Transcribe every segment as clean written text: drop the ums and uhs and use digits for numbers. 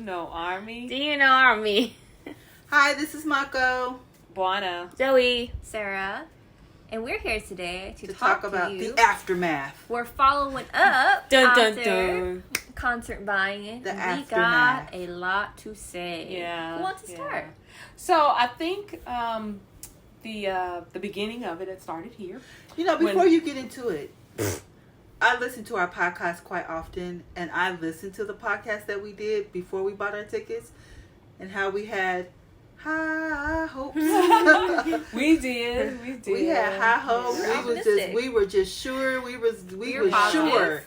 know Army? Do you know Army? Hi, this is Mako. Buana. Zoe. Sarah. And we're here today to talk about the aftermath. We're following up after concert buy-in. The we aftermath. got a lot to say. Yeah. Who wants to start? So I think the beginning of it started here. You know, before you get into it, I listen to our podcast quite often, and I listened to the podcast that we did before we bought our tickets, and how we had high hopes. We did. We had high hopes. Yeah. We were just sure. We were sure.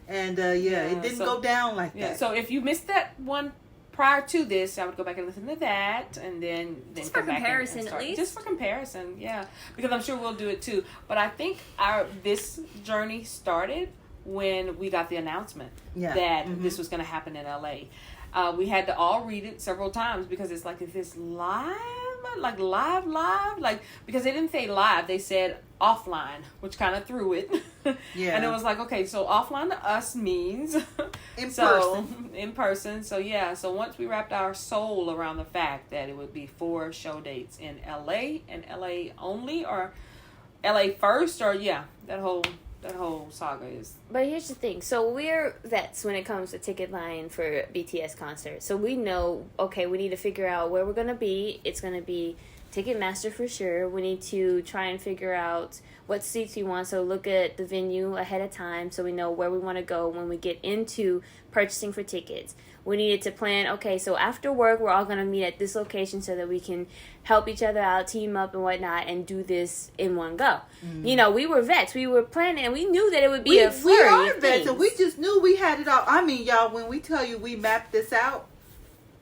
And it didn't go down like that. Yeah. So if you missed that one prior to this, I would go back and listen to that, and then just come for back comparison, and start. at least. Just for comparison, yeah. Because I'm sure we'll do it too. But I think this journey started when we got the announcement that this was going to happen in LA. We had to all read it several times because it's like, is this live? Like live? Like, because they didn't say live, they said offline, which kind of threw it. Yeah. And it was like, okay, so offline to us means in person. So yeah, so once we wrapped our soul around the fact that it would be 4 show dates in LA and LA only, or LA first, or that whole saga is. But here's the thing. So we're vets when it comes to ticket buying for BTS concerts. So we know, okay, we need to figure out where we're going to be. It's going to be Ticketmaster for sure. We need to try and figure out what seats we want. So look at the venue ahead of time so we know where we want to go when we get into purchasing for tickets. We needed to plan, okay, so after work, we're all going to meet at this location so that we can help each other out, team up and whatnot, and do this in one go. Mm. You know, we were vets. We were planning, and we knew that it would be a flurry. We are vets, and we just knew we had it all. I mean, y'all, when we tell you we mapped this out,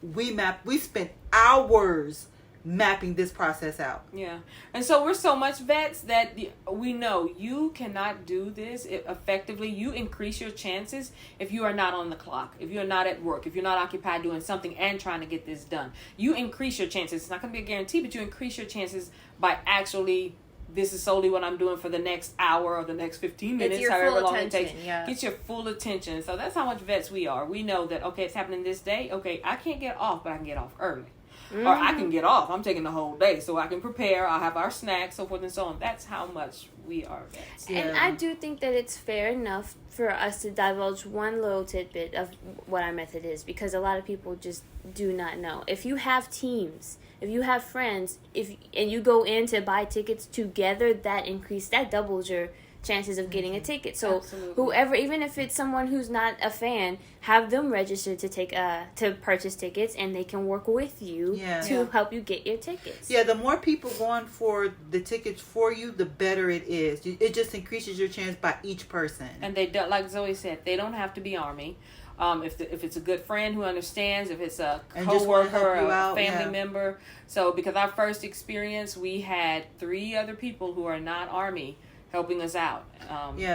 we spent hours mapping this process out. Yeah. And so we're so much vets that we know you cannot do this effectively. You increase your chances if you are not on the clock, if you're not at work, if you're not occupied doing something and trying to get this done. You increase your chances. It's not going to be a guarantee, but you increase your chances by actually, this is solely what I'm doing for the next hour or the next 15 minutes, it's your however full long attention, it takes. yeah. Get your full attention. So that's how much vets we are. We know that, okay, it's happening this day. Okay, I can't get off, but I can get off early. Mm-hmm. Or I can get off. I'm taking the whole day so I can prepare. I'll have our snacks, so forth and so on. That's how much we are vets. Yeah. And I do think that it's fair enough for us to divulge one little tidbit of what our method is, because a lot of people just do not know. If you have teams, if you have friends, and you go in to buy tickets together, that doubles your chances of getting a ticket. So absolutely. Whoever, even if it's someone who's not a fan, have them registered to purchase tickets, and they can work with you to help you get your tickets. Yeah, the more people going for the tickets for you, the better it is. It just increases your chance by each person. And they don't, like Zoe said, they don't have to be Army. If it's a good friend who understands, if it's a coworker or a family member. So because our first experience, we had 3 other people who are not Army helping us out.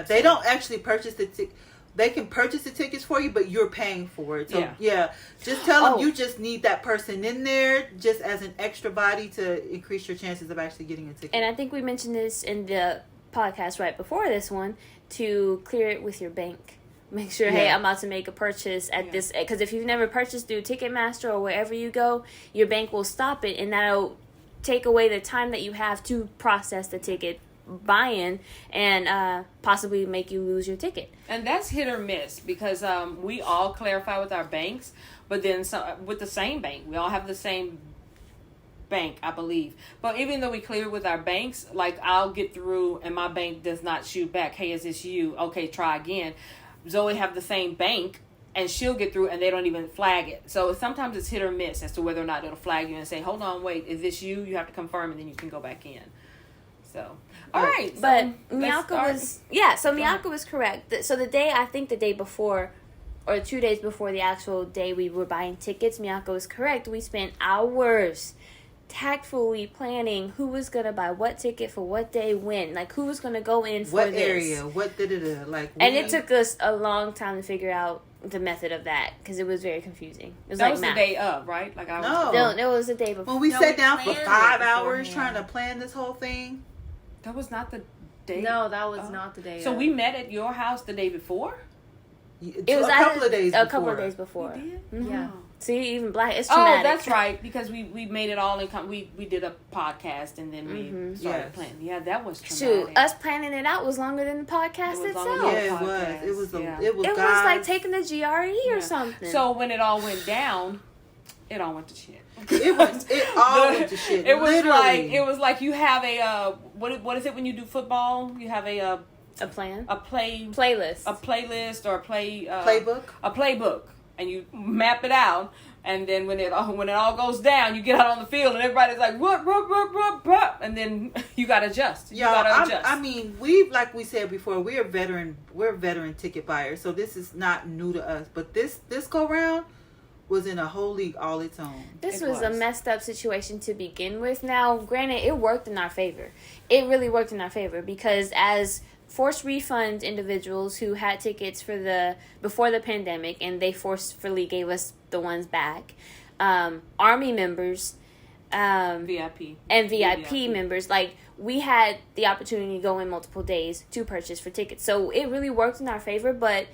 They don't actually purchase the ticket. They can purchase the tickets for you, but you're paying for it. So just tell them you just need that person in there just as an extra body to increase your chances of actually getting a ticket. And I think we mentioned this in the podcast right before this one, to clear it with your bank. Make sure, hey, I'm about to make a purchase at this, because if you've never purchased through Ticketmaster or wherever you go, your bank will stop it, and that'll take away the time that you have to process the ticket buy-in and possibly make you lose your ticket. And that's hit or miss, because we all clarify with our banks, but then with the same bank, we all have the same bank, I believe. But even though we clear with our banks, like I'll get through and my bank does not shoot back, hey, is this you? Okay, try again. Zoe have the same bank, and she'll get through and they don't even flag it. So sometimes it's hit or miss as to whether or not it'll flag you and say, hold on, wait, is this you? You have to confirm, and then you can go back in. So, all right. But Miyako was correct. So the day before, or 2 days before the actual day we were buying tickets, Miyako was correct. We spent hours tactfully planning who was going to buy what ticket for what day, when, like who was going to go in for what this. area, what did it like. And it took us a long time to figure out the method of that, because it was very confusing. It was that like was math. The day of, right? Like No, it was the day before. When we sat down for 5 hours trying to plan this whole thing. That was not the day. No, that was not the day. So we met at your house the day before? It was a couple of days before. We did? Mm-hmm. Yeah. See, even black, it's traumatic. Oh, that's right, because we made it all in. We did a podcast and then we started planning. Yeah, that was traumatic. Shoot, us planning it out was longer than the podcast itself. Yeah, it was. It was like taking the GRE or something. So when it all went down, it all went to shit. It all went to shit. It was like you have a what is it when you do football? You have a plan, playlist, or a playbook, and you map it out. And then when it all goes down, you get out on the field and everybody's like, what, and then you got to adjust. I mean, like we said before, we're veteran ticket buyers, so this is not new to us. But this go round was in a whole league all its own. This was a messed up situation to begin with. Now, granted, it worked in our favor. It really worked in our favor because as forced refund individuals who had tickets before the pandemic and they forcefully gave us the ones back, Army members, VIP members, like we had the opportunity to go in multiple days to purchase for tickets. So it really worked in our favor, but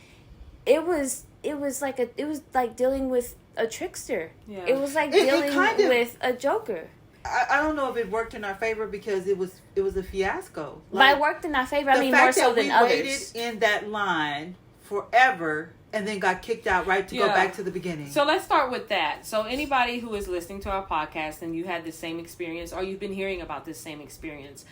it was like dealing with a trickster. Yeah. It was like dealing with a joker. I don't know if it worked in our favor because it was a fiasco. By worked in our favor, I mean more so than others. The fact that we waited in that line forever and then got kicked out to go back to the beginning. So let's start with that. So anybody who is listening to our podcast and you had the same experience or you've been hearing about this same experience,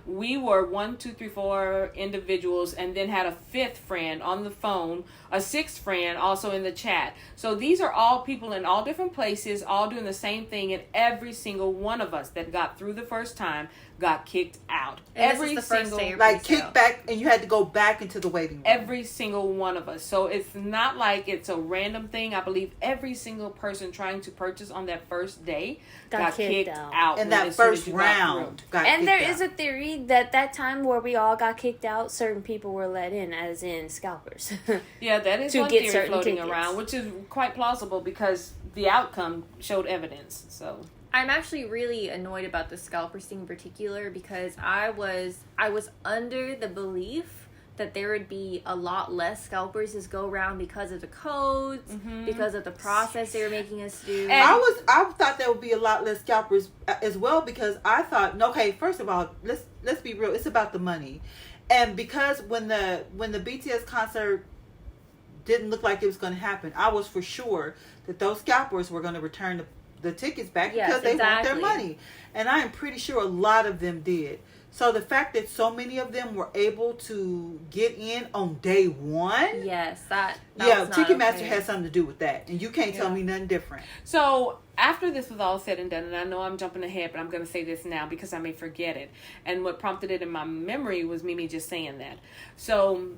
we were 1, 2, 3, 4 individuals and then had a 5th friend on the phone, a 6th friend also in the chat. So these are all people in all different places, all doing the same thing, and every single one of us that got through the first time got kicked out. And every single kicked back, and you had to go back into the waiting room. Every single one of us. So it's not like it's a random thing. I believe every single person trying to purchase on that first day got kicked out. In that first round. And there is a theory that time where we all got kicked out, certain people were let in, as in scalpers. Yeah, that is one theory floating around, which is quite plausible because the outcome showed evidence. So I'm actually really annoyed about the scalpers thing in particular because I was under the belief that there would be a lot less scalpers this go around because of the codes, because of the process they were making us do. And I thought there would be a lot less scalpers as well because I thought, okay, first of all, let's be real, it's about the money. And because when the BTS concert didn't look like it was going to happen, I was for sure that those scalpers were going to return the tickets back because they want their money. And I am pretty sure a lot of them did. So the fact that so many of them were able to get in on day one. Yes, that Ticketmaster has something to do with that. And you can't tell me nothing different. So after this was all said and done, and I know I'm jumping ahead, but I'm going to say this now because I may forget it. And what prompted it in my memory was Mimi just saying that. So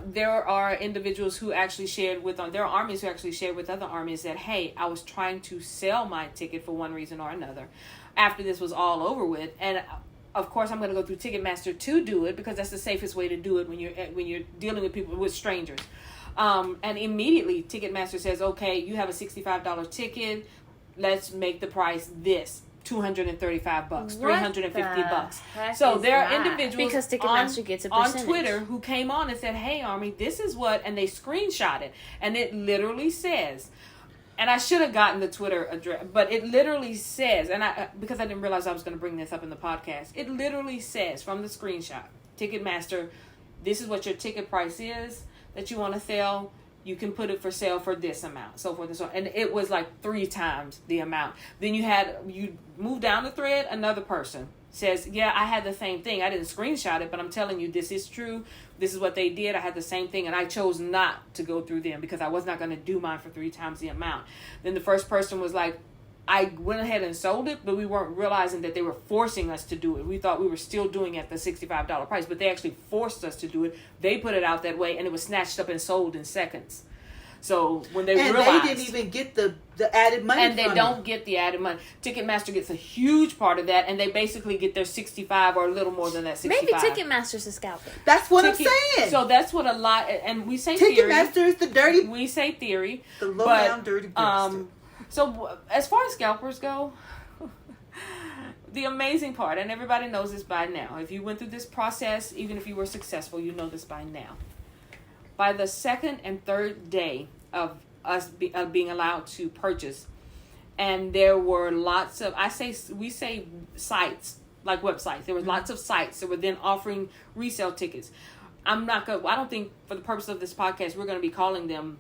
there are individuals who actually shared there are armies who actually shared with other armies that, hey, I was trying to sell my ticket for one reason or another after this was all over with. And of course, I'm going to go through Ticketmaster to do it because that's the safest way to do it when you're dealing with people, with strangers. And immediately Ticketmaster says, okay, you have a $65 ticket. Let's make the price this. $235, $350. So there are individuals because Ticketmaster gets a percentage on Twitter who came on and said, "Hey, Army, this is what," and they screenshot it, and it literally says, and I should have gotten the Twitter address, but it literally says, and because I didn't realize I was going to bring this up in the podcast, it literally says from the screenshot, Ticketmaster, this is what your ticket price is that you want to sell. You can put it for sale for this amount, so forth and so on. And it was like 3 times the amount. Then you move down the thread, another person says, yeah, I had the same thing. I didn't screenshot it, but I'm telling you, this is true. This is what they did. I had the same thing, and I chose not to go through them because I was not going to do mine for 3 times the amount. Then the first person was like, I went ahead and sold it, but we weren't realizing that they were forcing us to do it. We thought we were still doing it at the $65 price, but they actually forced us to do it. They put it out that way, and it was snatched up and sold in seconds. So when they realized, they didn't even get the added money, and they don't get the added money. Ticketmaster gets a huge part of that, and they basically get their 65 or a little more than that 65. Maybe Ticketmaster's a scalper. That's what I'm saying. So that's what a lot, and we say Ticketmaster is the dirty. We say theory, the low down dirty gangster. So as far as scalpers go, the amazing part, and everybody knows this by now, if you went through this process, even if you were successful, you know this by now. By the 2nd and 3rd day of us being allowed to purchase. And there were lots of, we say sites, like websites. There were lots of sites that were then offering resale tickets. I don't think for the purpose of this podcast, we're going to be calling them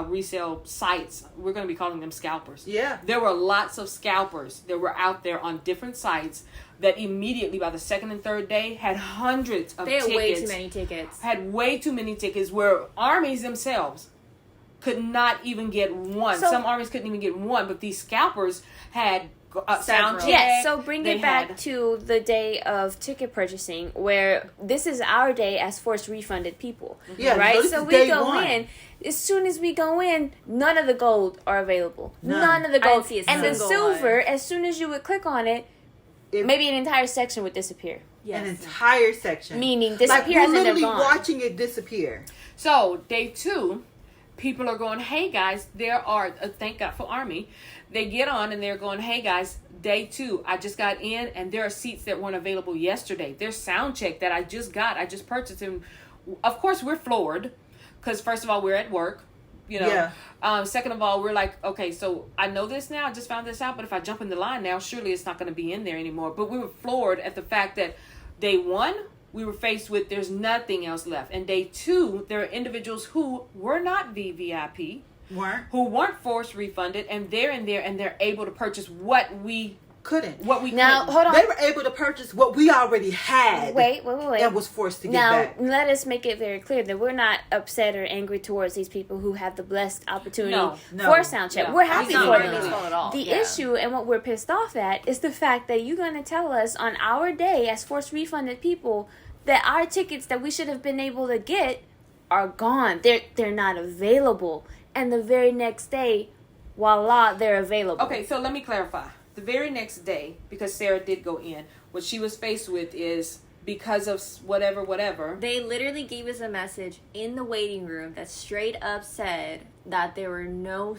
resale sites. We're going to be calling them scalpers. Yeah. There were lots of scalpers that were out there on different sites that immediately by the second and third day had hundreds of tickets. They had way too many tickets. Had way too many tickets where armies themselves could not even get one. Some armies couldn't even get one, but these scalpers had sound check. Yes, so bring it back to the day of ticket purchasing, where this is our day as forced refunded people. Yeah, right? So we go one. in. As soon as we go in, none of the gold are available. None of the I gold. didn't see a And the single silver, one. as soon as you would click on it, maybe an entire section would disappear. Yes. An entire section. Meaning disappear like, as we're in they're literally gone. watching it disappear. So, day 2, people are going, hey guys, there are, thank God for Army. They get on and they're going, hey guys, day 2, I just got in and there are seats that weren't available yesterday. There's sound check that I just purchased. And of course, we're floored because first of all, we're at work. You know, second of all, we're like, okay, so I know this now. I just found this out. But if I jump in the line now, surely it's not going to be in there anymore. But we were floored at the fact that day 1, we were faced with there's nothing else left. And day 2, there are individuals who were not VVIP, who weren't forced refunded, and they're in there and they're able to purchase what we couldn't. Now, hold on. They were able to purchase what we already had. Wait. And was forced to get now, back. Let us make it very clear that we're not upset or angry towards these people who have the blessed opportunity for sound check. We're happy for them. The issue and what we're pissed off at is the fact that you're going to tell us on our day as forced refunded people that our tickets that we should have been able to get are gone. They're not available. And the very next day, voila, they're available. Okay, so let me clarify. The very next day, because Sarah did go in, what she was faced with is because of whatever. They literally gave us a message in the waiting room that straight up said that there were no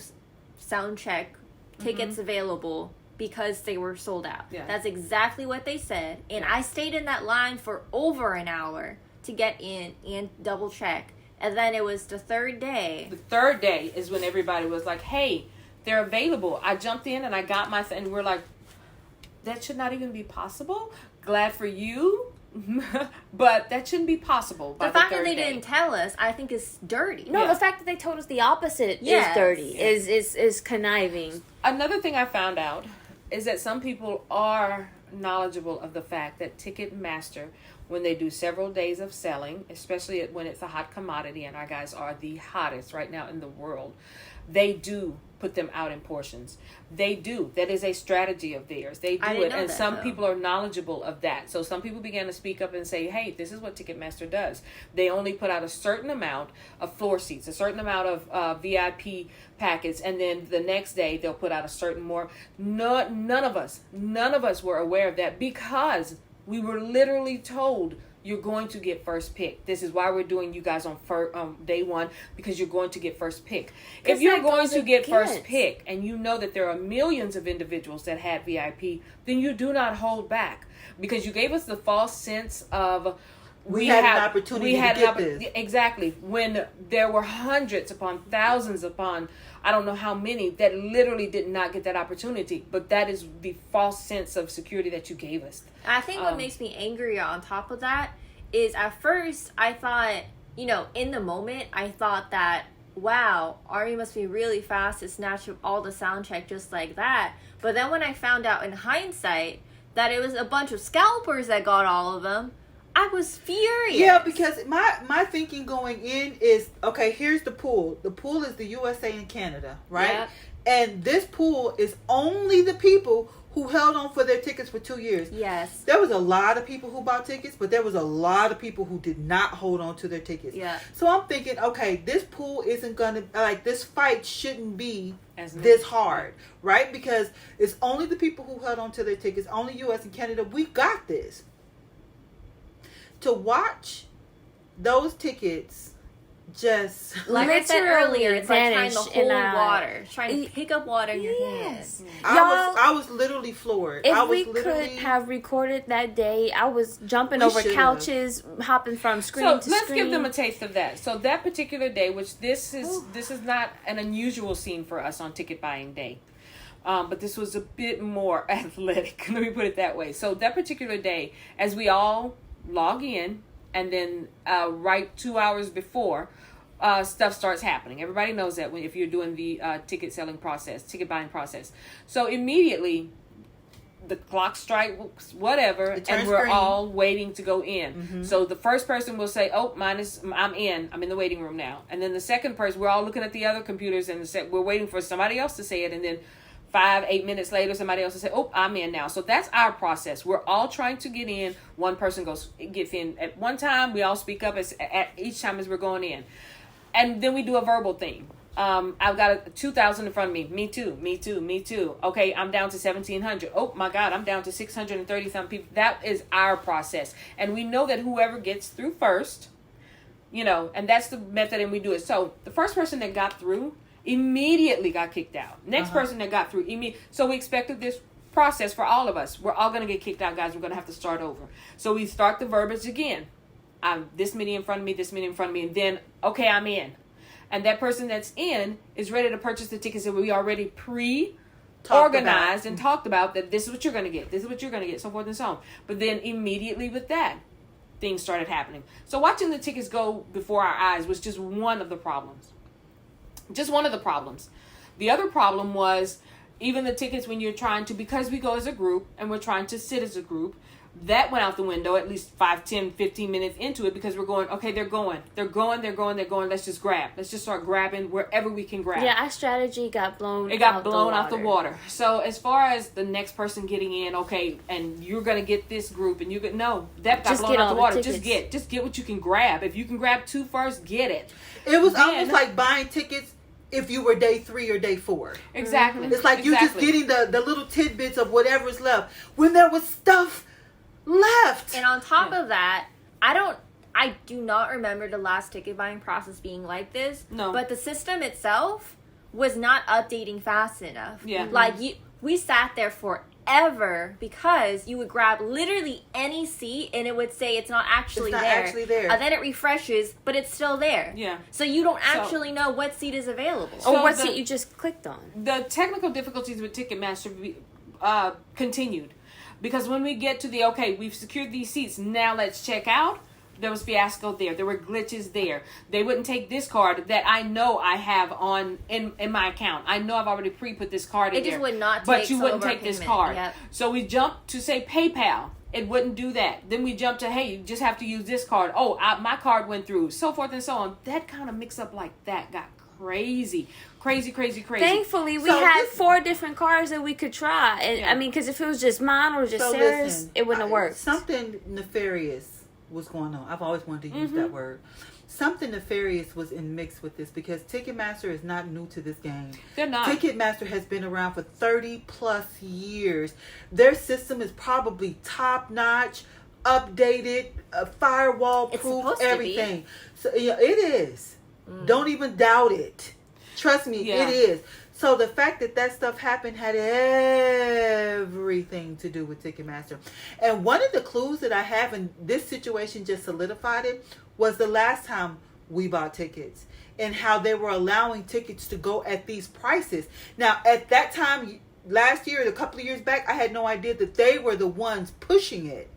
sound check tickets available because they were sold out. Yeah. That's exactly what they said. And I stayed in that line for over an hour to get in and double check. And then it was the third day. The third day is when everybody was like, hey, they're available. I jumped in and I got my and we're like, that should not even be possible. Glad for you, but that shouldn't be possible. The fact that they didn't tell us, I think, is dirty. No, the fact that they told us the opposite is dirty. Is conniving. Another thing I found out is that some people are knowledgeable of the fact that Ticketmaster, when they do several days of selling, especially when it's a hot commodity, and our guys are the hottest right now in the world, they do put them out in portions. They do. That is a strategy of theirs. They do it. And some people are knowledgeable of that. So some people began to speak up and say, hey, this is what Ticketmaster does. They only put out a certain amount of floor seats, a certain amount of VIP packets, and then the next day they'll put out a certain more. None of us were aware of that because we were literally told you're going to get first pick. This is why we're doing you guys on day 1, because you're going to get first pick. If you're going to get first pick and you know that there are millions of individuals that had VIP, then you do not hold back, because you gave us the false sense of we had an opportunity to get this. Exactly. When there were hundreds upon thousands upon I don't know how many that literally did not get that opportunity. But that is the false sense of security that you gave us. I think what makes me angrier on top of that is at first I thought, in the moment, I thought that, wow, Ari must be really fast to snatch up all the sound check just like that. But then when I found out in hindsight that it was a bunch of scalpers that got all of them, I was furious. Yeah, because my thinking going in is, okay, here's the pool. The pool is the USA and Canada, right? Yep. And this pool is only the people who held on for their tickets for 2 years. Yes. There was a lot of people who bought tickets, but there was a lot of people who did not hold on to their tickets. Yeah. So I'm thinking, okay, this pool isn't going to, this fight shouldn't be this hard, right? Because it's only the people who held on to their tickets, only US and Canada. We got this. To watch those tickets just like I said earlier, it's like trying to hold water, trying to pick up water in your hands. I was literally floored. If we could have recorded that day, I was jumping over couches, hopping from screen to screen. So let's give them a taste of that. So that particular day, which this is not an unusual scene for us on ticket buying day. But this was a bit more athletic. Let me put it that way. So that particular day, as we all log in, and then right 2 hours before, stuff starts happening. Everybody knows that if you're doing the ticket buying process. So immediately, the clock strikes, whatever, and we're all waiting to go in. Mm-hmm. So the first person will say, "Oh, I'm in the waiting room now." And then the second person, we're all looking at the other computers and we're waiting for somebody else to say it, and then 5-8 minutes later, somebody else will say, "Oh, I'm in now." So that's our process. We're all trying to get in. One person gets in at one time. We all speak up at each time as we're going in, and then we do a verbal thing. I've got 2,000 in front of me. Me too. Okay, I'm down to 1,700. Oh my God, I'm down to 630 some people. That is our process, and we know that whoever gets through first, and that's the method, and we do it. So the first person that got through immediately got kicked out. Next person that got through, so we expected this process for all of us. We're all going to get kicked out, guys. We're going to have to start over. So we start the verbiage again. This many in front of me, this many in front of me, and then, okay, I'm in. And that person that's in is ready to purchase the tickets that we already pre-organized and talked about, that this is what you're going to get, this is what you're going to get, so forth and so on. But then immediately with that, things started happening. So watching the tickets go before our eyes was just one of the problems. Just one of the problems. The other problem was even the tickets when you're trying to, because we go as a group and we're trying to sit as a group, that went out the window at least 5, 10, 15 minutes into it, because we're going, okay, they're going. Let's just grab. Let's just start grabbing wherever we can grab. Yeah, our strategy got blown out the water. So as far as the next person getting in, okay, and you're going to get this group, and that got just blown out the water. Just get what you can grab. If you can grab 2 first, get it. It was almost like buying tickets if you were day 3 or day 4. Exactly. It's like you're just getting the little tidbits of whatever's left. When there was stuff left. And on top of that, I do not remember the last ticket buying process being like this. No. But the system itself was not updating fast enough. Yeah. Like we sat there forever because you would grab literally any seat and it would say it's not actually there. And then it refreshes, but it's still there. Yeah. So you don't actually know what seat is available. Or what seat you just clicked on. The technical difficulties with Ticketmaster continued. Because when we get to we've secured these seats, now let's check out, there was fiasco there. There were glitches there. They wouldn't take this card that I know I have in my account. I know I've already pre-put this card in there. It just would not take But you wouldn't take this card. Yep. So we jumped to say PayPal. It wouldn't do that. Then we jumped to, hey, you just have to use this card. Oh, my card went through. So forth and so on. That kind of mix up like that got crazy. Thankfully, we had 4 different cards that we could try. And, I mean, because if it was just mine or just Sarah's, it wouldn't have worked. Something nefarious was going on. I've always wanted to use that word. Something nefarious was in mix with this, because Ticketmaster is not new to this game. They're not. Ticketmaster has been around for 30 plus years. Their system is probably top notch, updated, firewall proof, everything. So it is. Don't even doubt it. Trust me, it is. So the fact that stuff happened had everything to do with Ticketmaster. And one of the clues that I have, and this situation just solidified it, was the last time we bought tickets and how they were allowing tickets to go at these prices. Now, at that time, last year, a couple of years back, I had no idea that they were the ones pushing it.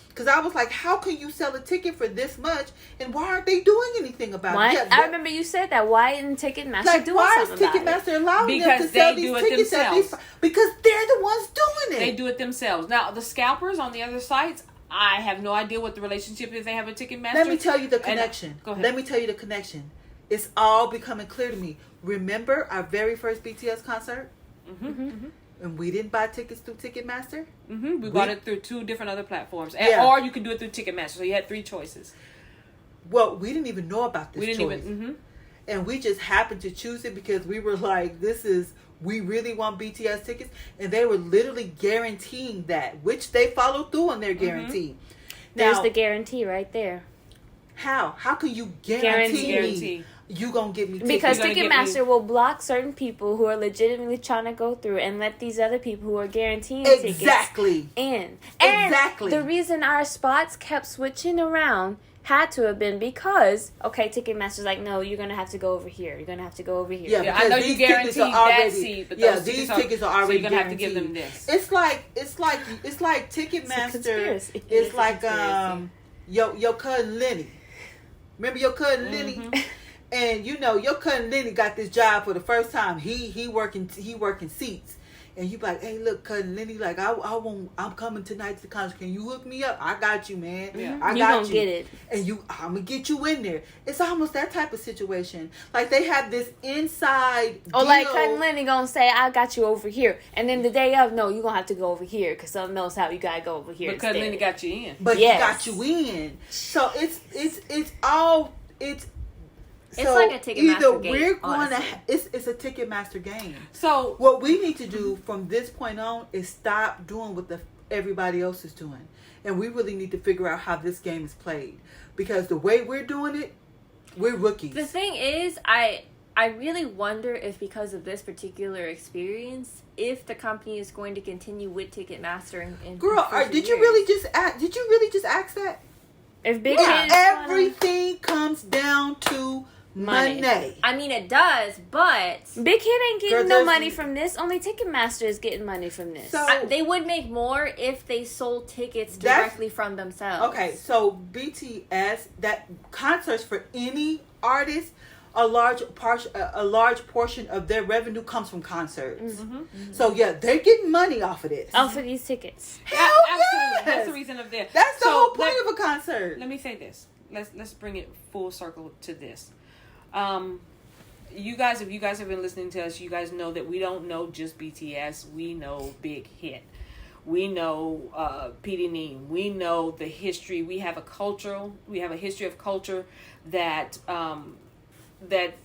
Because I was like, how can you sell a ticket for this much, and why aren't they doing anything about it? Yeah, I remember you said that. Why isn't Ticketmaster doing something about it? Why is Ticketmaster allowing them to sell these tickets at these? Because they're the ones doing it. They do it themselves. Now, the scalpers on the other sites, I have no idea what the relationship is they have with Ticketmaster. Let me tell you the connection. Go ahead. Let me tell you the connection. It's all becoming clear to me. Remember our very first BTS concert? And we didn't buy tickets through Ticketmaster? We bought it through 2 different other platforms. Or you could do it through Ticketmaster. So you had 3 choices. Well, we didn't even know about this choice. And we just happened to choose it because we were like, we really want BTS tickets. And they were literally guaranteeing that, which they followed through on their guarantee. There's the guarantee right there. How can you guarantee me you gonna get me tickets? Because Ticketmaster will block certain people who are legitimately trying to go through and let these other people who are guaranteeing tickets in. And the reason our spots kept switching around had to have been because, Ticketmaster's like, no, you're going to have to go over here. You're going to have to go over here. Yeah, I know you guaranteed that seat, but these tickets are already so you're going to have to give them this. It's like Ticketmaster is like your cousin Lenny. Remember your cousin Lenny? And your cousin Lenny got this job for the first time. He working seats. And you be like, hey, look, cousin Lenny, like, I'm coming tonight to the concert. Can you hook me up? I got you, man. Yeah. I got you. Gonna get it. And I'm going to get you in there. It's almost that type of situation. Like, they have this inside deal. Like cousin Lenny gonna say, I got you over here. And then the day of, no, you're going to have to go over here because something else how you got to go over here. But cousin Lenny got you in. But he got you in. So it's like a Ticketmaster game. We're going to. It's a Ticketmaster game. So what we need to do from this point on is stop doing what everybody else is doing, and we really need to figure out how this game is played, because the way we're doing it, we're rookies. The thing is, I really wonder if because of this particular experience, if the company is going to continue with Ticketmaster in Girl, did you really just ask that? If Big everything comes down to money. I mean, it does, but Big Hit ain't getting no money from this. Only Ticketmaster is getting money from this. So they would make more if they sold tickets directly from themselves. Okay, so BTS, that concerts for any artist, a large portion of their revenue comes from concerts. So they're getting money off of this. Off of these tickets. Hell absolutely. That's the reason of this. That's the whole point of a concert. Let me say this. Let's bring it full circle to this. You guys, if you guys have been listening to us, you guys know that we don't know just BTS. We know Big Hit. We know P.D. Neem. We know the history. We have a history of culture that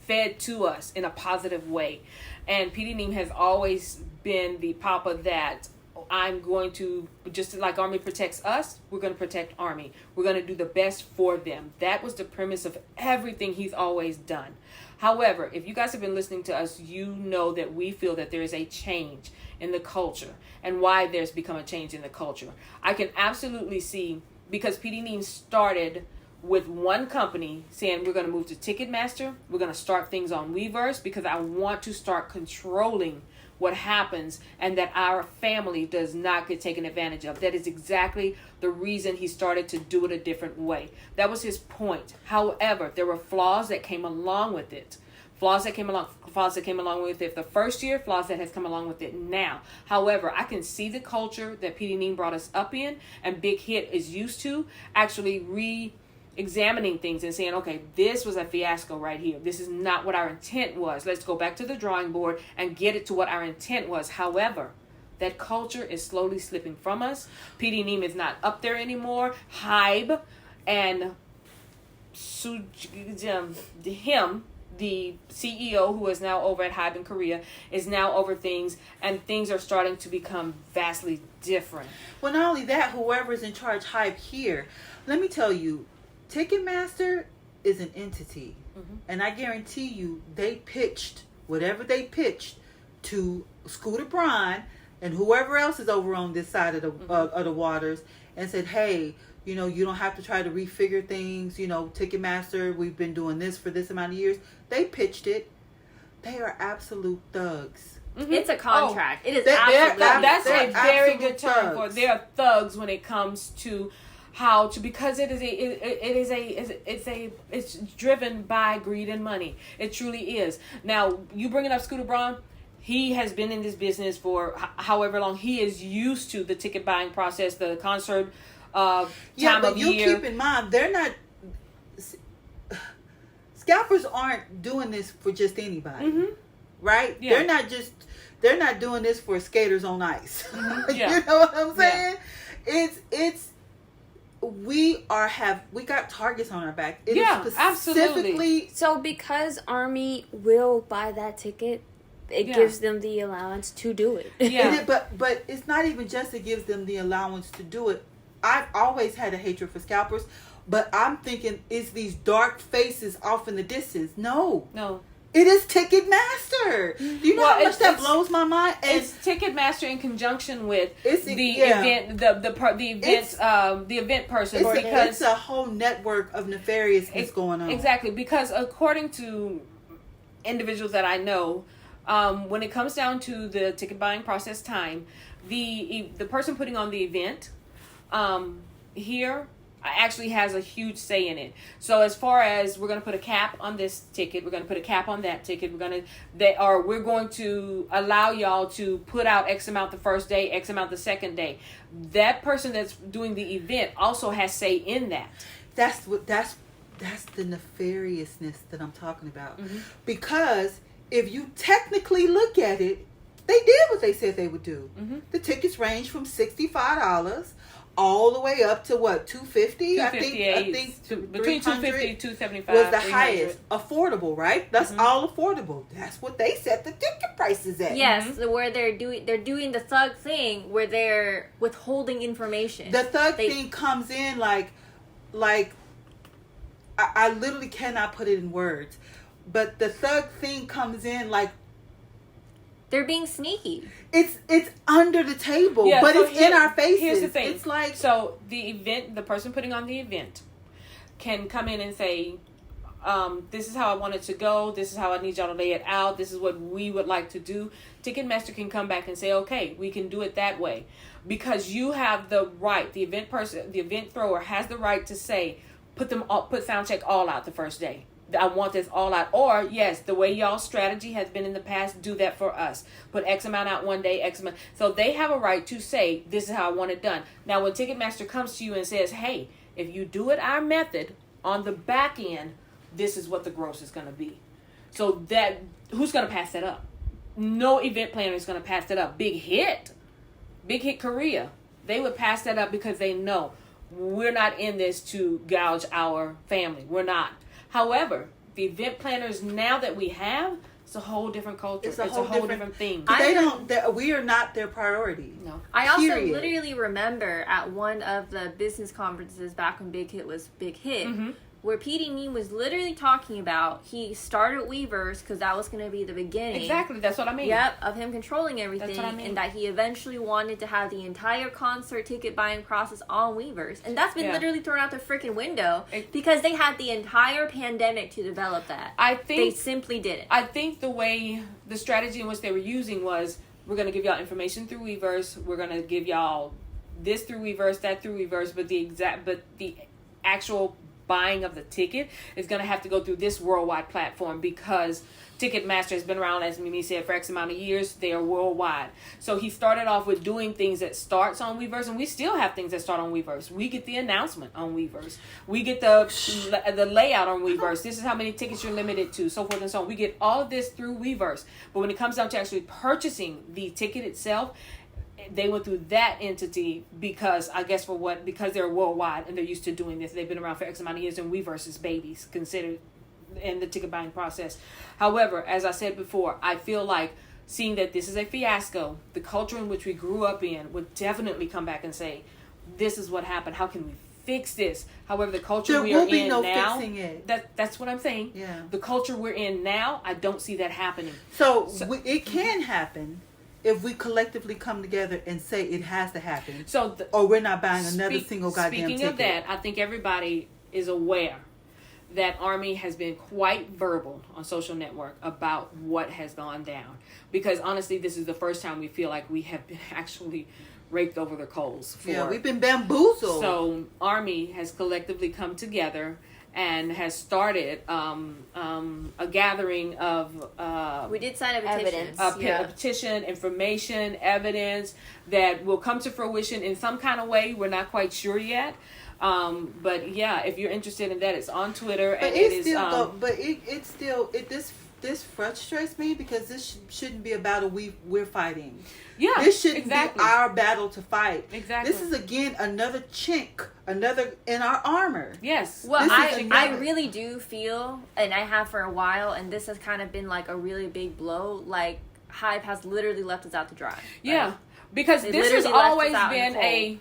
fed to us in a positive way. And P.D. Neem has always been the papa that I'm going to, just like Army protects us, we're going to protect Army. We're going to do the best for them. That was the premise of everything he's always done. However, if you guys have been listening to us, you know that we feel that there is a change in the culture and why there's become a change in the culture. I can absolutely see, because P.D. Neem started with one company saying we're going to move to Ticketmaster. We're going to start things on Weverse because I want to start controlling what happens and that our family does not get taken advantage of. That is exactly the reason he started to do it a different way. That was his point. However, there were flaws that came along with it. Flaws that came along with it the first year, flaws that has come along with it now. However, I can see the culture that P.D. Neem brought us up in and Big Hit is used to actually examining things and saying, okay, this was a fiasco right here. This is not what our intent was. Let's go back to the drawing board and get it to what our intent was. However, that culture is slowly slipping from us. P.D. Neem is not up there anymore. Hybe and him, the CEO who is now over at Hybe in Korea, is now over things, and things are starting to become vastly different. Well, not only that, whoever's in charge Hybe here, let me tell you, Ticketmaster is an entity, and I guarantee you they pitched whatever they pitched to Scooter Braun and whoever else is over on this side of the waters and said, hey, you don't have to try to refigure things. Ticketmaster, we've been doing this for this amount of years. They pitched it. They are absolute thugs. It's a contract. It is that's a very good term for. They are thugs when it comes to how to, because it's driven by greed and money. It truly is. Now, you bringing up Scooter Braun, he has been in this business for however long. He is used to the ticket buying process, the concert time of year. You keep in mind, they're not. Scalpers aren't doing this for just anybody, right? Yeah. They're not doing this for skaters on ice. Yeah. You know what I'm saying? Yeah. We got targets on our back. It is absolutely. So because Army will buy that ticket, it gives them the allowance to do it. Yeah. But it's not even just it gives them the allowance to do it. I've always had a hatred for scalpers. But I'm thinking, is these dark faces off in the distance? No. No. It is Ticketmaster. Do you know how much that blows my mind? It's Ticketmaster in conjunction with the event, the event person. Because it's a whole network of nefariousness going on. Exactly, because according to individuals that I know, when it comes down to the ticket buying process time, the person putting on the event here actually has a huge say in it. So as far as we're going to put a cap on this ticket, we're going to put a cap on that ticket, we're going to allow y'all to put out X amount the first day, X amount the second day. That person that's doing the event also has say in that. That's the nefariousness that I'm talking about. Mm-hmm. Because if you technically look at it, they did what they said they would do. Mm-hmm. The tickets range from $65 all the way up to what, $250? I think between $250 $275 was the $300. Highest affordable, right? That's all affordable. That's what they set the ticket prices at. Yes, where they're doing the thug thing where they're withholding information. The thug thing comes in like I literally cannot put it in words, but the thug thing comes in like they're being sneaky. It's under the table, but it's in our faces. Here's the thing. It's like, so the person putting on the event can come in and say, this is how I want it to go. This is how I need y'all to lay it out. This is what we would like to do. Ticketmaster can come back and say, okay, we can do it that way, because you have the right. The event thrower has the right to say, put sound check all out the first day. I want this all out. Or, yes, the way y'all's strategy has been in the past, do that for us. Put X amount out one day, X amount. So they have a right to say, this is how I want it done. Now, when Ticketmaster comes to you and says, hey, if you do it our method, on the back end, this is what the gross is going to be. So that, who's going to pass that up? No event planner is going to pass that up. Big Hit Korea, they would pass that up because they know we're not in this to gouge our family. We're not. However, the event planners now that we have, it's a whole different culture. It's a whole different thing. We are not their priority. No. I also literally remember at one of the business conferences back when Big Hit was Big Hit, where PD&E was literally talking about he started Weverse because that was going to be the beginning. Exactly, that's what I mean. Yep, of him controlling everything. That's what I mean. And that he eventually wanted to have the entire concert ticket buying process on Weverse. And that's been literally thrown out the freaking window because they had the entire pandemic to develop that. I think they simply didn't. I think the strategy in which they were using was, we're going to give y'all information through Weverse. We're going to give y'all this through Weverse, that through Weverse, but the actual buying of the ticket is going to have to go through this worldwide platform, because Ticketmaster has been around, as Mimi said, for X amount of years. They are worldwide. So he started off with doing things that starts on Weverse, and we still have things that start on Weverse. We get the announcement on Weverse. We get the layout on Weverse. This is how many tickets you're limited to, so forth and so on. We get all of this through Weverse. But when it comes down to actually purchasing the ticket itself, they went through that entity because they're worldwide and they're used to doing this. They've been around for X amount of years, and Weverse is babies considered in the ticket buying process. However, as I said before, I feel like seeing that this is a fiasco, the culture in which we grew up in would definitely come back and say, this is what happened. How can we fix this? However, the culture we are in now, that's what I'm saying. Yeah. The culture we're in now, I don't see that happening. So it can happen if we collectively come together and say it has to happen. Or we're not buying another single goddamn ticket. Speaking of that, I think everybody is aware that Army has been quite verbal on social network about what has gone down. Because honestly, this is the first time we feel like we have been actually raked over the coals. We've been bamboozled. So Army has collectively come together and has started a gathering of... we did sign a petition. A petition, information, evidence that will come to fruition in some kind of way. We're not quite sure yet. But yeah, if you're interested in that, it's on Twitter. But and this frustrates me because this shouldn't be a battle we're fighting. Yeah, this shouldn't be our battle to fight. Exactly. This is again another chink, another in our armor. Yes. Well, I really do feel, and I have for a while, and this has kind of been like a really big blow. Like Hype has literally left us out to dry. Yeah, right? because this has always been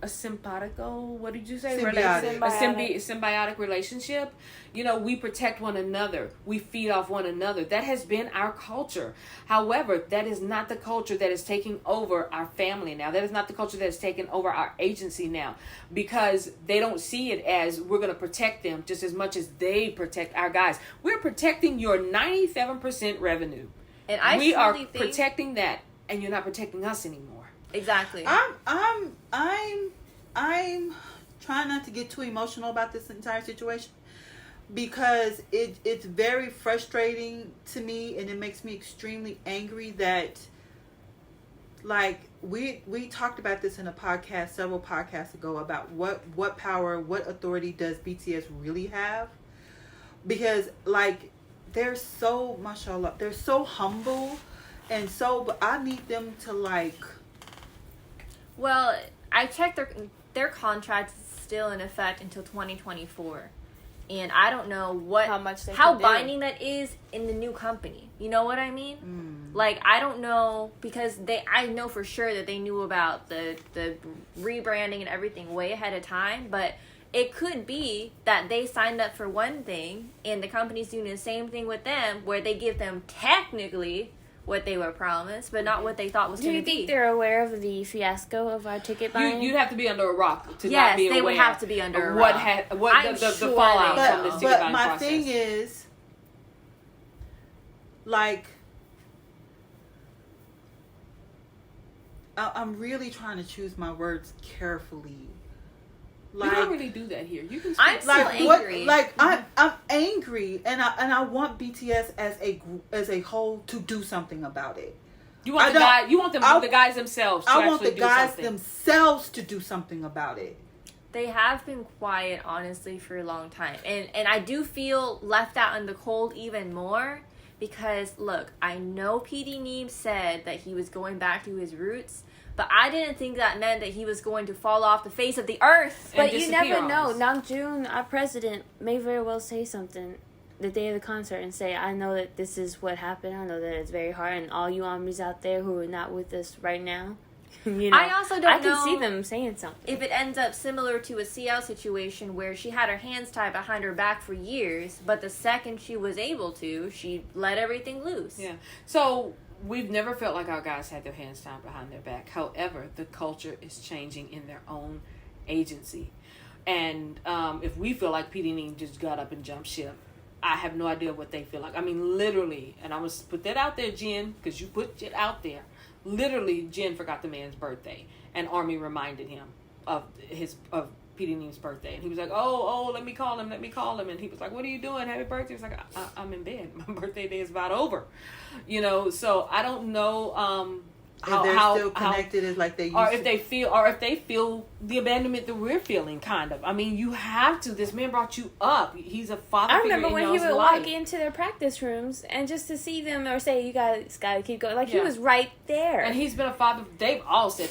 a simpatico, what did you say? Symbiotic. A symbiotic relationship. You know, we protect one another. We feed off one another. That has been our culture. However, that is not the culture that is taking over our family now. That is not the culture that is taking over our agency now, because they don't see it as we're going to protect them just as much as they protect our guys. We're protecting your 97% revenue. And we are protecting that, and you're not protecting us anymore. Exactly. I'm trying not to get too emotional about this entire situation, because it's very frustrating to me, and it makes me extremely angry that, like, we talked about this in a podcast several podcasts ago about what power, what authority does BTS really have, because, like, they're so, mashallah, they're so humble, and so, but I need them to, like... Well, I checked their contract is still in effect until 2024, and I don't know how binding that is in the new company. You know what I mean? Like, I don't know, because I know for sure that they knew about the rebranding and everything way ahead of time, but it could be that they signed up for one thing and the company's doing the same thing with them, where they give them technically what they were promised, but not what they thought was going to be. Do you think they're aware of the fiasco of our ticket buying? You'd have to be under a rock to not be aware. Yes, they would have to be under a rock. The fallout from this ticket buying process. But my thing is, like, I'm really trying to choose my words carefully. Like, you don't really do that here. You can. I'm so angry. I'm angry, and I want BTS as a whole to do something about it. You want the guys themselves. I want the guys themselves to do something about it. They have been quiet, honestly, for a long time, and I do feel left out in the cold even more, because look, I know PD Neem said that he was going back to his roots. But I didn't think that meant that he was going to fall off the face of the earth. But you never know. Namjoon, our president, may very well say something the day of the concert and say, I know that this is what happened. I know that it's very hard. And all you armies out there who are not with us right now, you know, I also don't know. I can see them saying something. If it ends up similar to a CL situation where she had her hands tied behind her back for years, but the second she was able to, she let everything loose. Yeah. So... we've never felt like our guys had their hands tied behind their back. However, the culture is changing in their own agency. And if we feel like PD Neem just got up and jumped ship, I have no idea what they feel like. I mean, literally, and I was put that out there, Jen, because you put it out there. Literally, Jen forgot the man's birthday, and Army reminded him of PD Neem's birthday, and he was like, oh, let me call him, and he was like, what are you doing, happy birthday? He was like, I'm in bed, my birthday day is about over, you know. So I don't know how they're still connected as like they used to, or if they feel the abandonment that we're feeling, kind of. I mean, you have to. This man brought you up. He's a father. I remember when he would walk into their practice rooms and just to see them or say, "You guys gotta keep going." Like he was right there. And he's been a father. They've all said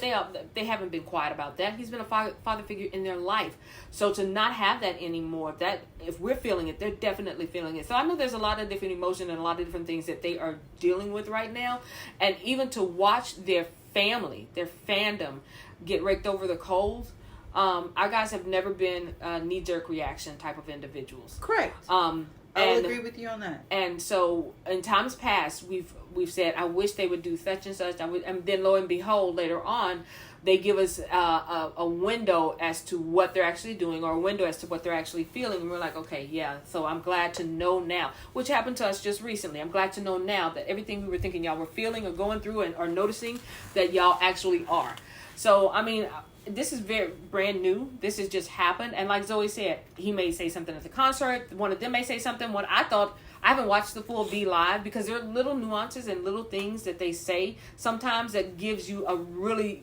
they haven't been quiet about that. He's been a father figure in their life. So to not have that anymore, that if we're feeling it, they're definitely feeling it. So I know there's a lot of different emotion and a lot of different things that they are dealing with right now, and even to watch their family, their fandom, get raked over the coals. Our guys have never been knee-jerk reaction type of individuals. Correct. I'll agree with you on that. And so, in times past, we've said, I wish they would do such and such. And then, lo and behold, later on, they give us a window as to what they're actually doing, or a window as to what they're actually feeling. And we're like, okay, yeah. So I'm glad to know now, which happened to us just recently. I'm glad to know now that everything we were thinking y'all were feeling or going through or noticing, that y'all actually are. So, I mean, this is very brand new. This has just happened. And like Zoe said, he may say something at the concert. One of them may say something. I haven't watched the full V Live, because there are little nuances and little things that they say sometimes that gives you a really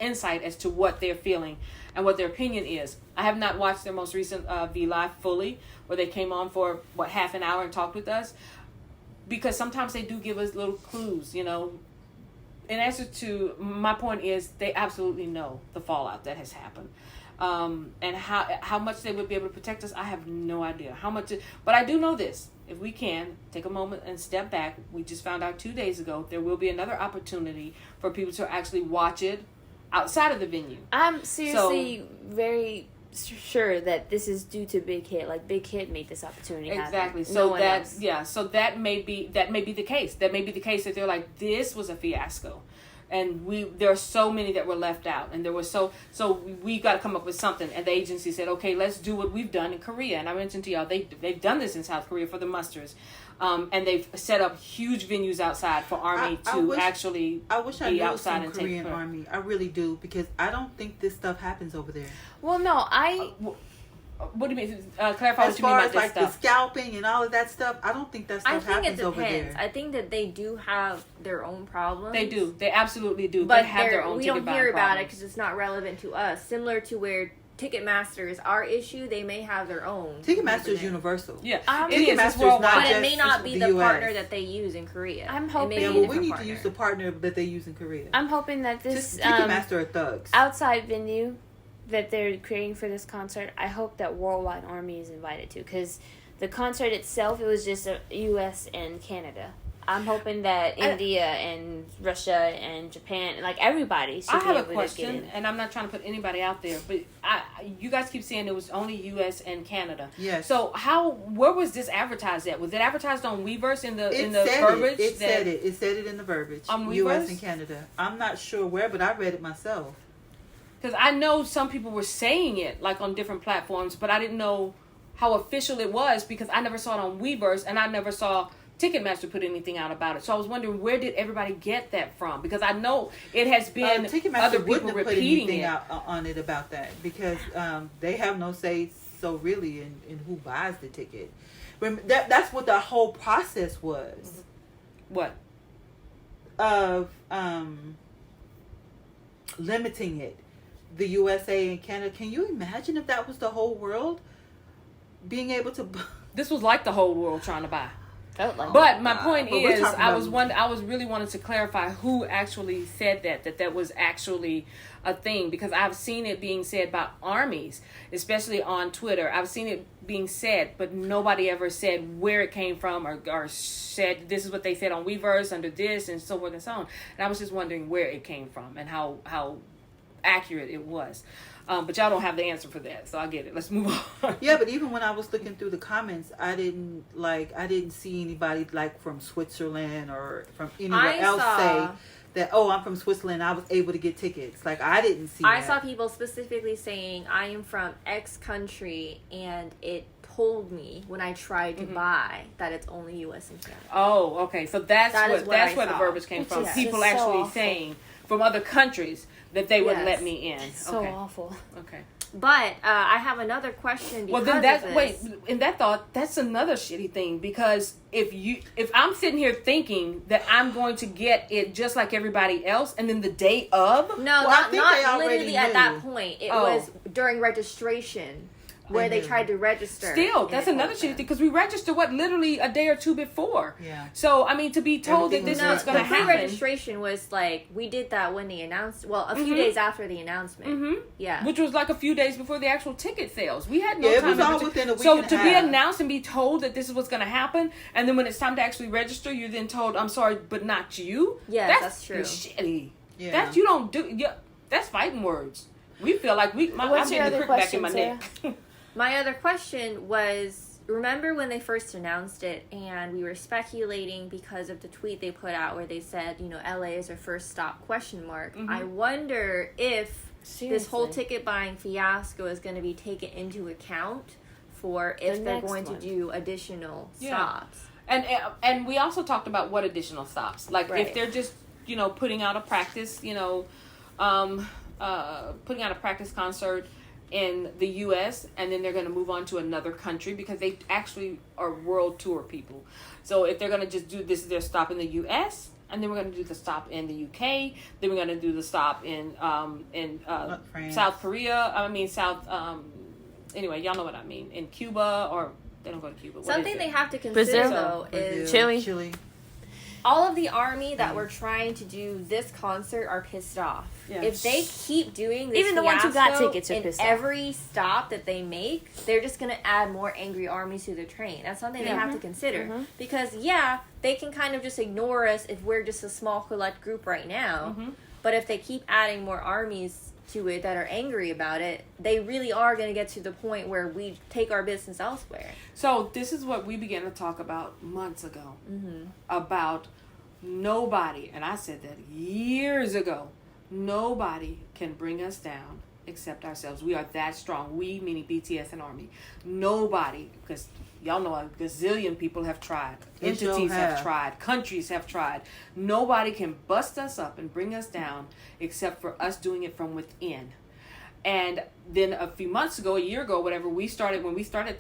insight as to what they're feeling and what their opinion is. I have not watched their most recent V Live fully, where they came on for half an hour and talked with us, because sometimes they do give us little clues, you know. In answer to my point is, they absolutely know the fallout that has happened, and how much they would be able to protect us. I have no idea how much, but I do know this: if we can take a moment and step back, we just found out 2 days ago there will be another opportunity for people to actually watch it outside of the venue. I'm seriously very sure that this is due to Big Hit. Like, Big Hit made this opportunity happen. Exactly. So so that may be the case. That may be the case that they're like, this was a fiasco. And there are so many that were left out, and there was so we got to come up with something. And the agency said, okay, let's do what we've done in Korea. And I mentioned to y'all they've done this in South Korea for the musters, and they've set up huge venues outside for Army actually. I wish I knew some Korean Army. I really do, because I don't think this stuff happens over there. Well, no, what do you mean? Clarify what you mean by this stuff. As far as like the scalping and all of that stuff, I don't think that stuff happens over there. I think it depends. I think that they do have their own problems. They do. They absolutely do. But they have their own. We don't hear about it because it's not relevant to us. Similar to where Ticketmaster is our issue, they may have their own. Ticketmaster is universal. Yeah, Ticketmaster is not but it may not be the partner that they use in Korea. I'm hoping. Yeah, well, we need to use the partner that they use in Korea. I'm hoping that this Ticketmaster are thugs. Outside venue that they're creating for this concert, I hope that Worldwide Army is invited to, because the concert itself, it was just U.S. and Canada. I'm hoping that India and Russia and Japan, like everybody, should be able to get in. I have a question, and I'm not trying to put anybody out there, but you guys keep saying it was only U.S. and Canada. Yes. So where was this advertised at? Was it advertised on Weverse in the verbiage? It said it. It said it in the verbiage. On Weverse? U.S. and Canada. I'm not sure where, but I read it myself. Because I know some people were saying it, like, on different platforms, but I didn't know how official it was, because I never saw it on Weverse, and I never saw Ticketmaster put anything out about it. So I was wondering, where did everybody get that from? Because I know it has been other people repeating it. Out on it about that, because they have no say so really in who buys the ticket. That's what the whole process was. What? Of limiting it. The USA and Canada. Can you imagine if that was the whole world being able to? This was like the whole world trying to buy. But my point is, I was really wanting to clarify who actually said that was actually a thing, because I've seen it being said about armies, especially on Twitter. I've seen it being said, but nobody ever said where it came from, or said this is what they said on Weverse under this, and so forth and so on. And I was just wondering where it came from and how accurate it was. But y'all don't have the answer for that, so I get it. Let's move on. Yeah, but even when I was looking through the comments, I didn't see anybody like from Switzerland or from anywhere else say that, oh, I'm from Switzerland, I was able to get tickets. Like, I didn't see I saw people specifically saying, I am from X country, and it told me when I tried to buy that it's only U.S. and Canada. Oh, okay. So that's where the verbiage came from. Yes. People actually saying from other countries that they would let me in. It's so awful. Okay. But I have another question. Well, then in that thought, that's another shitty thing, because if I'm sitting here thinking that I'm going to get it just like everybody else, and then the day of, not literally at that point. It was during registration. Where they tried to register. Still, that's another shitty thing, because we registered literally a day or two before. Yeah. So I mean, to be told that this was going to happen. The registration was like, we did that when they announced. Well, a few days after the announcement. Mm-hmm. Yeah. Which was like a few days before the actual ticket sales. We had no time. It was all within a week. So to be announced and be told that this is what's going to happen, and then when it's time to actually register, you're then told, "I'm sorry, but not you." Yeah, that's true. Shitty. Yeah. That you don't do. Yeah, that's fighting words. We feel like I'm getting the prick back in my neck. My other question was, remember when they first announced it, and we were speculating because of the tweet they put out where they said, LA is our first stop, ? Mm-hmm. I wonder if this whole ticket buying fiasco is going to be taken into account for if they're going to do additional stops. And we also talked about what additional stops. Like, if they're just, putting out a practice, putting out a practice concert in the U.S., and then they're going to move on to another country, because they actually are world tour people. So if they're going to just do this, their stop in the U.S., and then we're going to do the stop in the U.K., then we're going to do the stop in South Korea. Anyway, y'all know what I mean. In Cuba, or they don't go to Cuba. Something they have to consider, though, is Chile. All of the army that were trying to do this concert are pissed off. Yeah. If they keep doing this, even the ones who got tickets are pissed off. Every stop that they make, they're just going to add more angry armies to their train. That's something they have to consider. Mm-hmm. Because, they can kind of just ignore us if we're just a small select group right now. Mm-hmm. But if they keep adding more armies to it that are angry about it, they really are going to get to the point where we take our business elsewhere. So this is what we began to talk about months ago, about nobody, and I said that years ago, nobody can bring us down except ourselves. We are that strong. We, meaning BTS and Army. Nobody, because y'all know a gazillion people have tried. Entities have tried. Countries have tried. Nobody can bust us up and bring us down except for us doing it from within. And then a few months ago, a year ago, whatever, when we started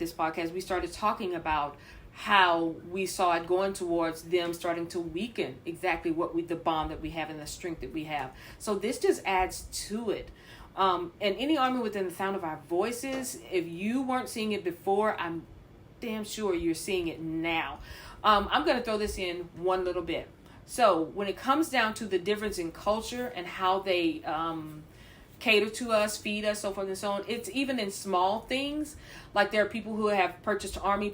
this podcast, we started talking about how we saw it going towards them starting to weaken exactly the bond that we have and the strength that we have. So this just adds to it. And any army within the sound of our voices, if you weren't seeing it before, I'm damn sure you're seeing it now. I'm going to throw this in one little bit. So when it comes down to the difference in culture and how they cater to us, feed us, so forth and so on, it's even in small things. Like there are people who have purchased Army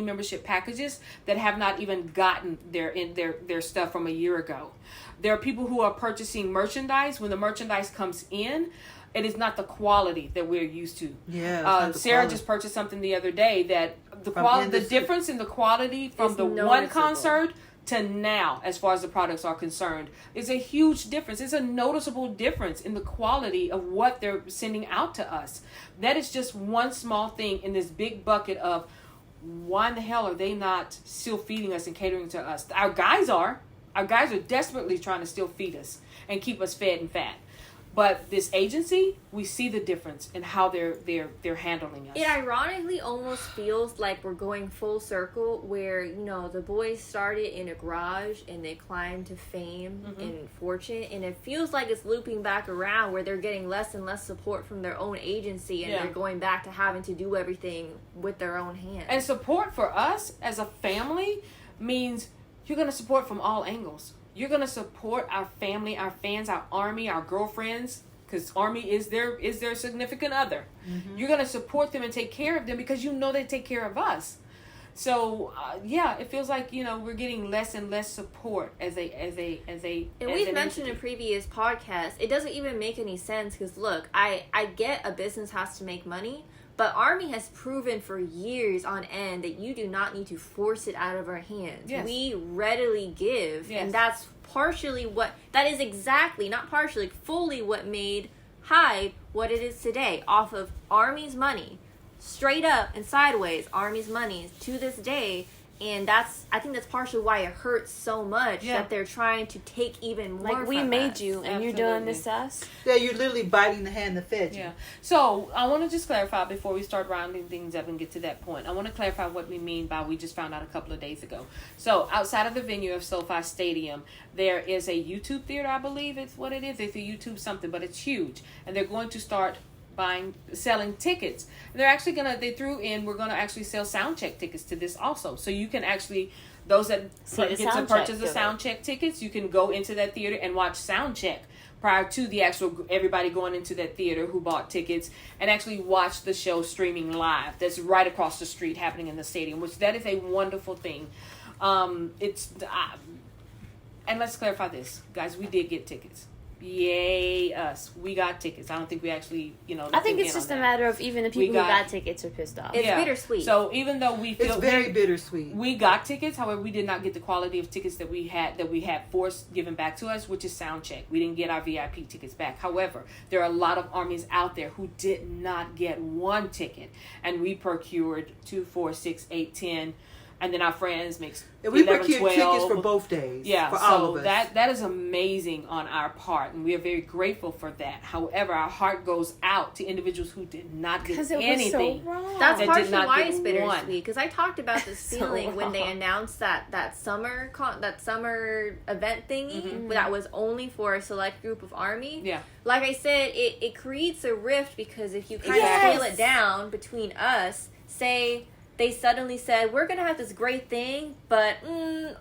membership packages that have not even gotten their stuff from a year ago. There are people who are purchasing merchandise. When the merchandise comes in, it is not the quality that we're used to. Yeah. Sarah just purchased something the other day that the difference in the quality from the one concert to now, as far as the products are concerned, is a huge difference. It's a noticeable difference in the quality of what they're sending out to us. That is just one small thing in this big bucket of why in the hell are they not still feeding us and catering to us? Our guys are desperately trying to still feed us and keep us fed and fat. But this agency, we see the difference in how they're handling us. It ironically almost feels like we're going full circle where, the boys started in a garage and they climbed to fame and fortune. And it feels like it's looping back around where they're getting less and less support from their own agency and they're going back to having to do everything with their own hands. And support for us as a family means you're going to support from all angles. You're going to support our family, our fans, our army, our girlfriends, because army is their significant other. Mm-hmm. You're going to support them and take care of them because you know they take care of us. So, it feels like, we're getting less and less support as a And we've mentioned in previous podcasts, it doesn't even make any sense because, look, I get a business has to make money, but Army has proven for years on end that you do not need to force it out of our hands. Yes. We readily give, and that's partially fully what made Hype what it is today, off of Army's money. Straight up and sideways, Army's money to this day. And I think that's partially why it hurts so much that they're trying to take even more. Like we made you, and you're doing this to us. Yeah, you're literally biting the hand that fed you. Yeah. So I want to just clarify before we start rounding things up and get to that point. I want to clarify what we mean by we just found out a couple of days ago. So outside of the venue of SoFi Stadium, there is a YouTube theater. I believe it's what it is. It's a YouTube something, but it's huge, and they're going to start selling tickets. They're actually we're gonna actually sell soundcheck tickets to this also. So you can actually, those that get to purchase the soundcheck tickets, you can go into that theater and watch soundcheck prior to the actual everybody going into that theater who bought tickets and actually watch the show streaming live. That's right across the street happening in the stadium, which that is a wonderful thing. And let's clarify this, guys. We did get tickets. Yay us. We got tickets. I don't think we actually, I think it's just a matter of even the people who got tickets are pissed off. It's bittersweet. So even though we feel it's very bittersweet. We got tickets, however, we did not get the quality of tickets that we had forced given back to us, which is sound check. We didn't get our VIP tickets back. However, there are a lot of armies out there who did not get one ticket, and we procured 2, 4, 6, 8, 10. And then our friends makes 11, 12. Tickets for both days. Yeah, for all of us. that is amazing on our part, and we are very grateful for that. However, our heart goes out to individuals who did not get anything. So wrong. That's partially why it's bittersweet. Because I talked about this feeling when they announced that summer event thingy that was only for a select group of Army. Yeah. Like I said, it creates a rift because if you kind of scale it down between us, say they suddenly said, we're going to have this great thing, but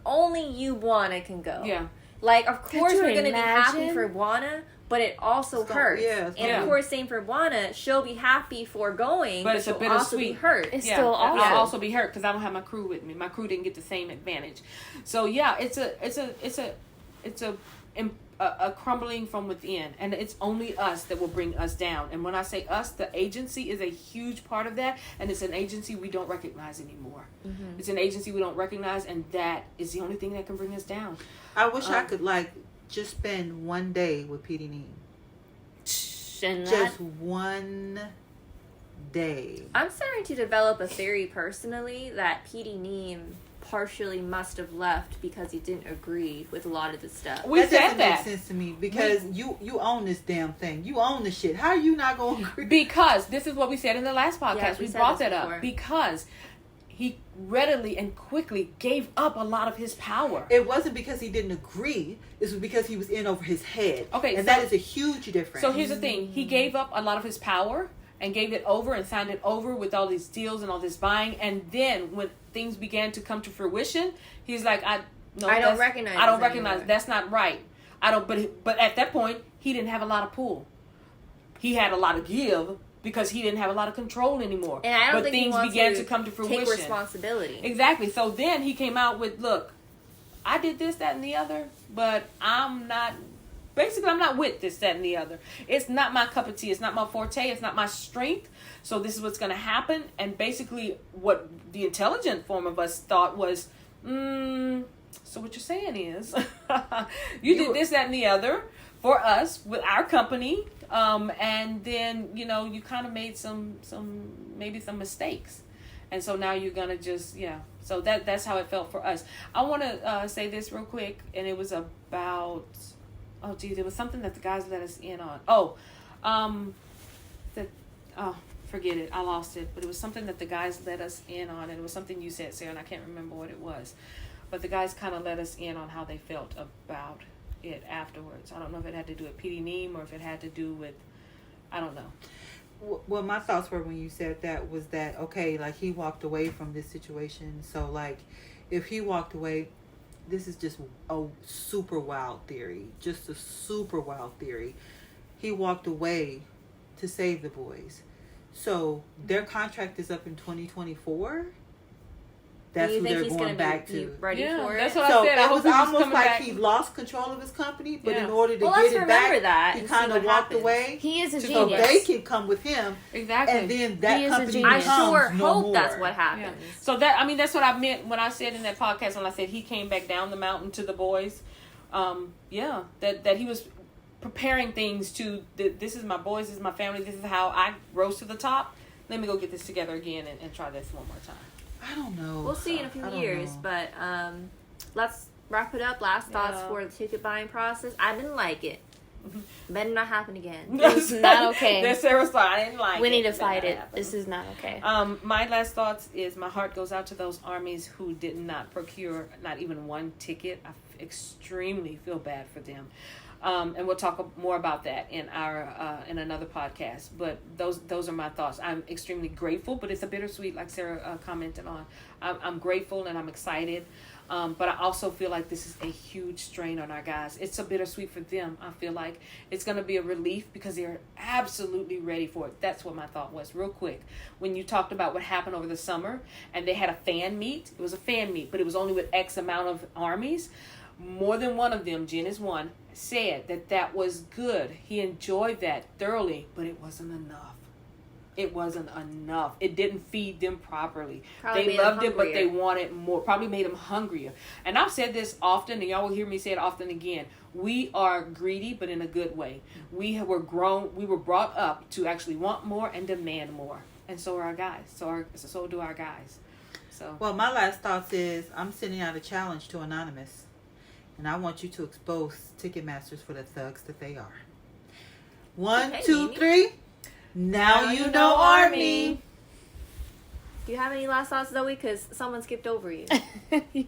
only you, Buana, can go. Yeah. Like, of course we're going to be happy for Buana, but it also hurts. Yeah, and of course, same for Buana. She'll be happy for going, but it's a she'll also be hurt. It's still awful. I'll also be hurt because I don't have my crew with me. My crew didn't get the same advantage. So yeah, it's a a crumbling from within, and it's only us that will bring us down. And when I say us, the agency is a huge part of that, and it's an agency we don't recognize anymore. Mm-hmm. It's an agency we don't recognize, and that is the only thing that can bring us down. I wish I could just spend one day with P.D. Neem. Just one day. I'm starting to develop a theory personally that P.D. Neem partially must have left because he didn't agree with a lot of the stuff. That doesn't make sense to me because you own this damn thing. You own the shit. How are you not going to agree? Because this is what we said in the last podcast. Yeah, we brought that up because he readily and quickly gave up a lot of his power. It wasn't because he didn't agree. It was because he was in over his head. Okay, and that is a huge difference. So here's the thing. He gave up a lot of his power and gave it over and signed it over with all these deals and all this buying. And then when things began to come to fruition, he's like, I don't recognize. That's not right. But at that point, he didn't have a lot of pull. He had a lot of give because he didn't have a lot of control anymore. And I don't think things began to come to fruition. Take responsibility. Exactly. So then he came out with, look, I did this, that, and the other, but I'm not with this, that, and the other. It's not my cup of tea. It's not my forte. It's not my strength. So this is what's going to happen. And basically what the intelligent form of us thought was, so what you're saying is you did this, that, and the other for us with our company. And then, you kind of made some mistakes. And so now you're going to just, So that's how it felt for us. I want to say this real quick. And it was about... Oh, gee, there was something that the guys let us in on. Forget it. I lost it. But it was something that the guys let us in on. And it was something you said, Sarah, and I can't remember what it was. But the guys kind of let us in on how they felt about it afterwards. I don't know if it had to do with P.D. Neem or if it had to do with, I don't know. Well, my thoughts were when you said that was that, okay, like he walked away from this situation. So, like, if he walked away... This is just a super wild theory. Just a super wild theory. He walked away to save the boys. So their contract is up in 2024. That's who they're going back to. Ready for it? That's what I said. It was almost like he lost control of his company, but in order to get it back, he kind of walked away. He is a genius. So they can come with him. Exactly. And then that company I becomes sure no hope more. that's what happens. Yeah. So that's what I meant when I said in that podcast when I said he came back down the mountain to the boys. That he was preparing things to this is my boys, this is my family, this is how I rose to the top. Let me go get this together again and try this one more time. I don't know. We'll see in a few years, but let's wrap it up. Last thoughts for the ticket buying process. I didn't like it. Better not happen again. It's not okay. That's Sarah's thought. I didn't like it. We need to fight it. This is not okay. My last thoughts is my heart goes out to those armies who did not procure not even one ticket. I extremely feel bad for them. And we'll talk more about that in our in another podcast. But those are my thoughts. I'm extremely grateful, but it's a bittersweet, like Sarah commented on. I'm grateful and I'm excited, but I also feel like this is a huge strain on our guys. It's a bittersweet for them. I feel like it's going to be a relief because they're absolutely ready for it. That's what my thought was. Real quick, when you talked about what happened over the summer and they had a fan meet, it was a fan meet, but it was only with X amount of armies. More than one of them, Jen is one, said that was good. He enjoyed that thoroughly, but it wasn't enough. It wasn't enough. It didn't feed them properly. They loved it, but they wanted more. Probably made them hungrier. And I've said this often, and y'all will hear me say it often again. We are greedy, but in a good way. We were brought up to actually want more and demand more. And so are our guys. So do our guys. So. Well, my last thoughts is I'm sending out a challenge to Anonymous. And I want you to expose Ticketmasters for the thugs that they are. 1, 2, 3. Now you know Army. Do you have any last thoughts, Zoe? Because someone skipped over you.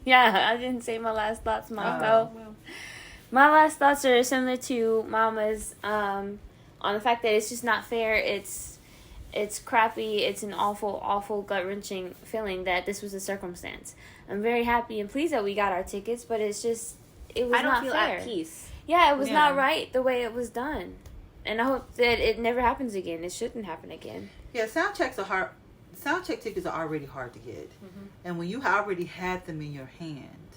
Yeah, I didn't say my last thoughts, Marco. My last thoughts are similar to Mama's on the fact that it's just not fair. It's crappy. It's an awful, awful, gut-wrenching feeling that this was a circumstance. I'm very happy and pleased that we got our tickets, but it's just... It was not fair. I don't feel at peace. Yeah, it was not right the way it was done. And I hope that it never happens again. It shouldn't happen again. Yeah, sound check tickets are already hard to get. Mm-hmm. And when you already had them in your hand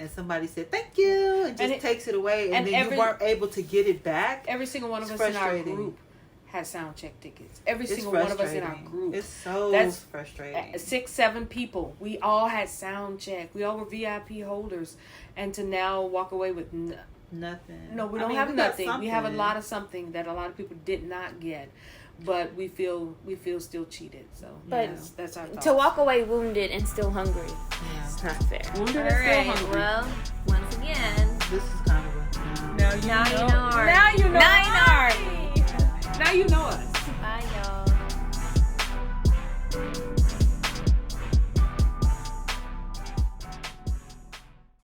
and somebody said thank you and just takes it away, and then you weren't able to get it back. Every single one of us in our group had sound check tickets. Every single one of us in our group. It's so frustrating. 6-7 people. We all had sound check. We all were VIP holders, and to now walk away with nothing. No, we don't have nothing. We have a lot of something that a lot of people did not get. But we feel still cheated. So that's our thoughts. To walk away wounded and still hungry. Yeah. It's not fair. Wounded All and still right. hungry. Well, once again, this is kind of a now you know. Now you know.